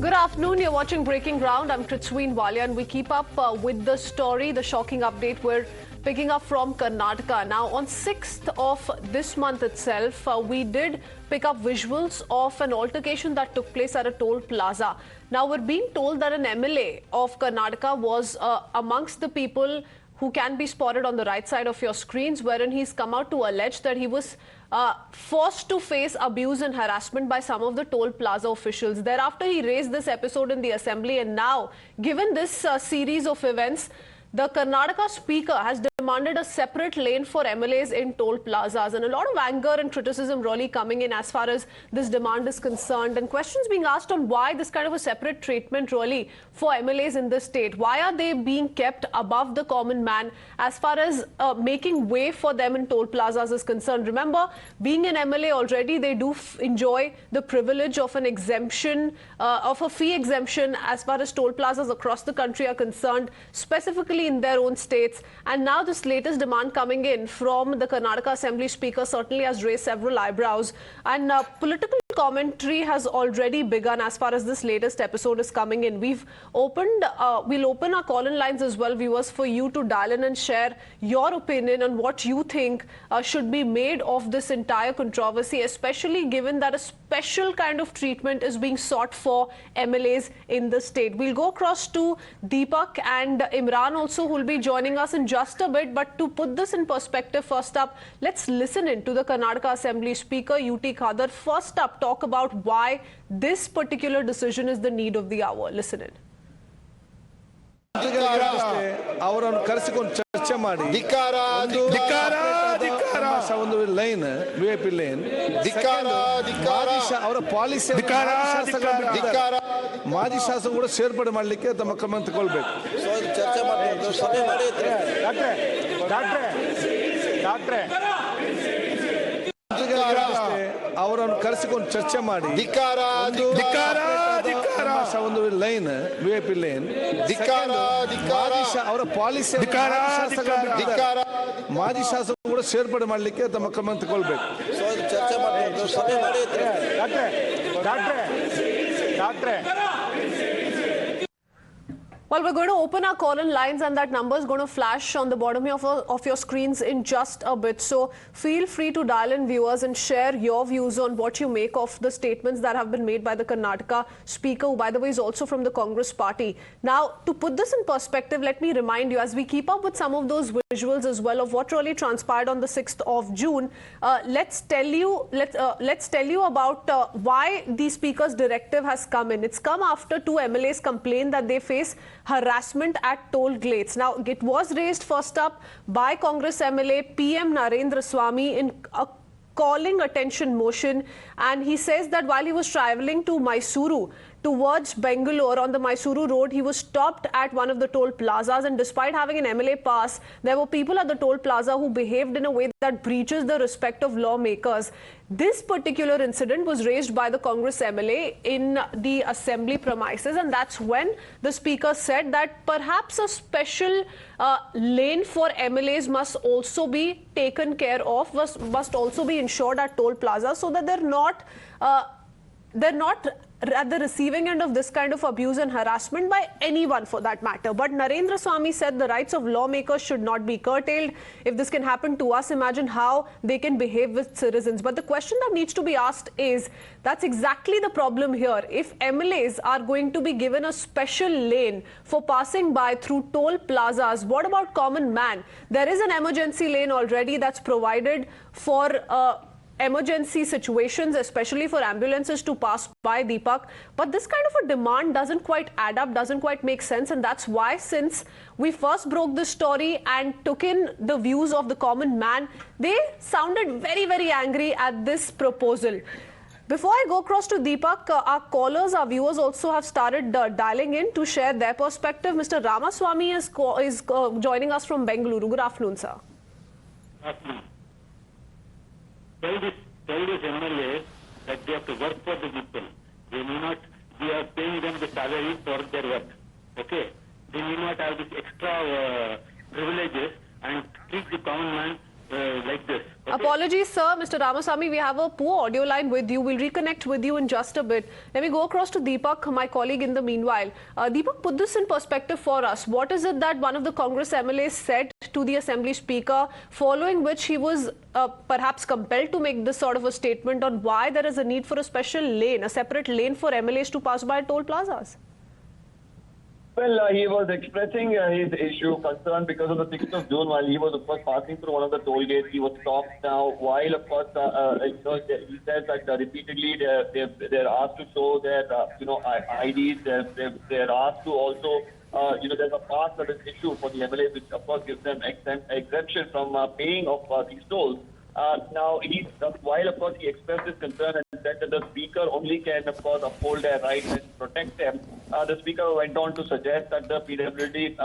Good afternoon. You're watching Breaking Ground. I'm Kritsween Walia, and we keep up with the story, the shocking update we're picking up from Karnataka. Now, on 6th of this month itself, we did pick up visuals of an altercation that took place at a toll plaza. Now, we're being told that an MLA of Karnataka was amongst the people who can be spotted on the right side of your screens, wherein he's come out to allege that he was forced to face abuse and harassment by some of the toll plaza officials. Thereafter, he raised this episode in the assembly, and now, given this series of events, the Karnataka speaker has demanded a separate lane for MLAs in toll plazas, and a lot of anger and criticism really coming in as far as this demand is concerned, and questions being asked on why this kind of a separate treatment really for MLAs in the state. Why are they being kept above the common man as far as making way for them in toll plazas is concerned? Remember, being an MLA already, they do enjoy the privilege of an exemption, of a fee exemption as far as toll plazas across the country are concerned, specifically in their own states. And now this latest demand coming in from the Karnataka Assembly Speaker certainly has raised several eyebrows, and political commentary has already begun as far as this latest episode is coming in. We'll open our call-in lines as well, viewers, for you to dial in and share your opinion on what you think should be made of this entire controversy, especially given that a special kind of treatment is being sought for MLAs in the state. We'll go across to Deepak and Imran also, who will be joining us in just a bit. But to put this in perspective, first up, let's listen in to the Karnataka Assembly Speaker, UT Khadar, first up talk about why this particular decision is the need of the hour. Listen in. ಅವರನ್ನು ಕರೆಸಿಕೊಂಡು ಚರ್ಚೆ ಮಾಡಿ ಒಂದು line VIP line ಅವರ policy ಮಾಜಿ ಶಾಸಕ ಕೂಡ ಸೇರ್ಪಡೆ ಮಾಡಲಿಕ್ಕೆ ತಮ್ಮ ಕ್ರಮ ತಗೊಳ್ಬೇಕು. ಚರ್ಚೆ ಅವರನ್ನು ಕರೆಸಿಕೊಂಡು ಚರ್ಚೆ ಮಾಡಿ ಒಂದು ಲೈನ್ ವಿಐಪಿ ಲೈನ್ ಅವರ ಪಾಲಿಸಿ ಮಾಜಿ ಶಾಸಕ ಕೂಡ ಸೇರ್ಪಡೆ ಮಾಡಲಿಕ್ಕೆ ತಮ್ಮ ಕ್ರಮ ತಗೊಳ್ಬೇಕು. ಚರ್ಚೆ Well, we're going to open our call-in lines, and that number is going to flash on the bottom of your screens in just a bit. So feel free to dial in, viewers, and share your views on what you make of the statements that have been made by the Karnataka speaker, who, by the way, is also from the Congress party. Now, to put this in perspective, let me remind you, as we keep up with some of those visuals as well of what really transpired on the 6th of June, let's tell you about why the speaker's directive has come in. It's come after two MLAs complained that they face harassment at toll gates. Now, it was raised first up by Congress MLA PM Narendra Swamy in a calling attention motion, and he says that while he was traveling to Mysuru towards Bangalore on the Mysuru road, he was stopped at one of the toll plazas, and despite having an MLA pass, there were people at the toll plaza who behaved in a way that breaches the respect of lawmakers. This particular incident was raised by the Congress MLA in the assembly premises, and that's when the speaker said that perhaps a special lane for MLAs must also be taken care of, must also be ensured at toll plazas, so that they're not at the receiving end of this kind of abuse and harassment by anyone for that matter. But Narendra Swamy said the rights of lawmakers should not be curtailed. If this can happen to us, imagine how they can behave with citizens. But the question that needs to be asked is, that's exactly the problem here. If MLAs are going to be given a special lane for passing by through toll plazas, what about common man? There is an emergency lane already that's provided for emergency situations, especially for ambulances to pass by, Deepak. But this kind of a demand doesn't quite add up, doesn't quite make sense. And that's why, since we first broke this story and took in the views of the common man, they sounded very, very angry at this proposal. Before I go across to Deepak, our callers, our viewers also have started dialing in to share their perspective. Mr. Ramaswamy is joining us from Bengaluru. Good afternoon, sir. Tell this MLAs that they have to work for the people. They may not, we are paying them the salary for their work. Okay? They may not have this extra privileges and treat the common man like this. Okay? Apologies, sir. Mr. Ramasamy, we have a poor audio line with you. We'll reconnect with you in just a bit. Let me go across to Deepak, my colleague, in the meanwhile. Deepak, put this in perspective for us. What is it that one of the Congress MLAs said to the Assembly Speaker, following which he was perhaps compelled to make this sort of a statement on why there is a need for a special lane, a separate lane for MLAs to pass by toll plazas? Well, he was expressing his issue, concern, because on the 6th of June, while he was, of course, passing through one of the toll gates, he was stopped. Now, while, of course, he says that repeatedly they're asked to show their, IDs. They're asked to also, there's a pass that is issued for the MLAs, which, of course, gives them exemption from paying of these tolls. Now, while, of course, he expressed his concern and said that the Speaker only can, of course, uphold their rights and protect them, the Speaker went on to suggest that the PWD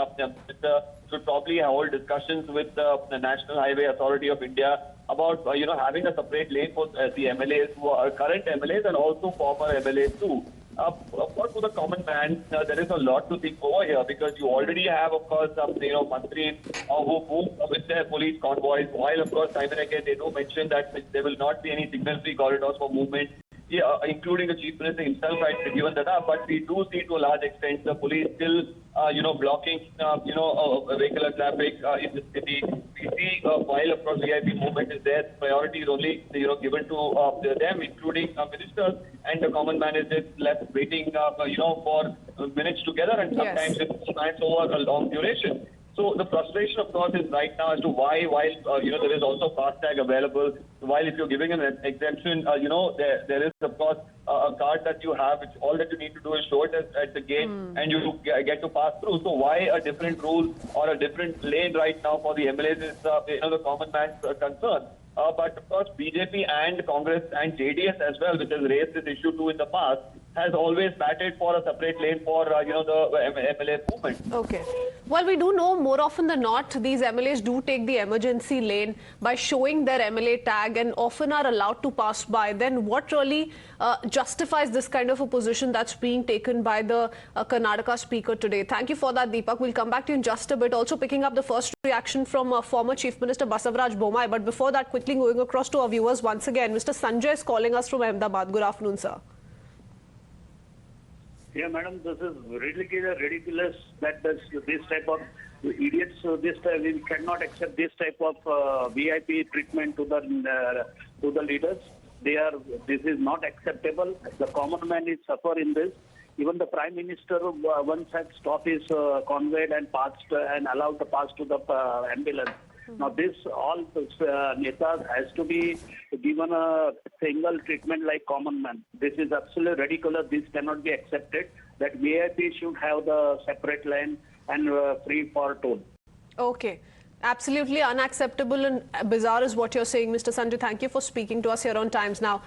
should probably hold discussions with the National Highway Authority of India about, having a separate lane for the MLAs who are current MLAs and also former MLAs too. Of course, for the common man, there is a lot to think over here because you already have, of course, Mantris who move with their police convoys. While, of course, time and again they do mention that there will not be any signal-free corridors for movement, including the Chief Minister himself had given that up. But we do see to a large extent the police still, blocking, vehicular traffic in the city. We see while, of course, VIP movement is there, priority is only, given to them, including ministers, and the common man is just left waiting, for minutes together, and sometimes it spans over a long duration. So the frustration, of course, is right now as to why, while there is also FASTag available, while if you're giving an exemption, there is, of course, a card that you have, which all that you need to do is show it at the gate, and you get to pass through. So why a different rule or a different lane right now for the MLAs is, the common man's concern. But of course, BJP and Congress and JDS as well, which has raised this issue too in the past, has always batted for a separate lane for, the MLA movement. Okay. Well, we do know more often than not, these MLAs do take the emergency lane by showing their MLA tag and often are allowed to pass by. Then what really justifies this kind of a position that's being taken by the Karnataka Speaker today? Thank you for that, Deepak. We'll come back to you in just a bit. Also picking up the first reaction from former Chief Minister Basavaraj Bommai. But before that, quickly going across to our viewers once again. Mr. Sanjay is calling us from Ahmedabad. Good afternoon, sir. Yeah, madam, this is ridiculous that this type of idiots, this type, we cannot accept this type of VIP treatment to the leaders. This is not acceptable. The common man is suffer in this. Even the Prime Minister once had stopped his convoy and passed and allowed the pass to the ambulance. Now, this all netas has to be given a single treatment like common man. This is absolutely ridiculous. This cannot be accepted. That VIP should have the separate lane and free for toll. Okay. Absolutely unacceptable and bizarre is what you're saying, Mr. Sanjay. Thank you for speaking to us here on Times Now.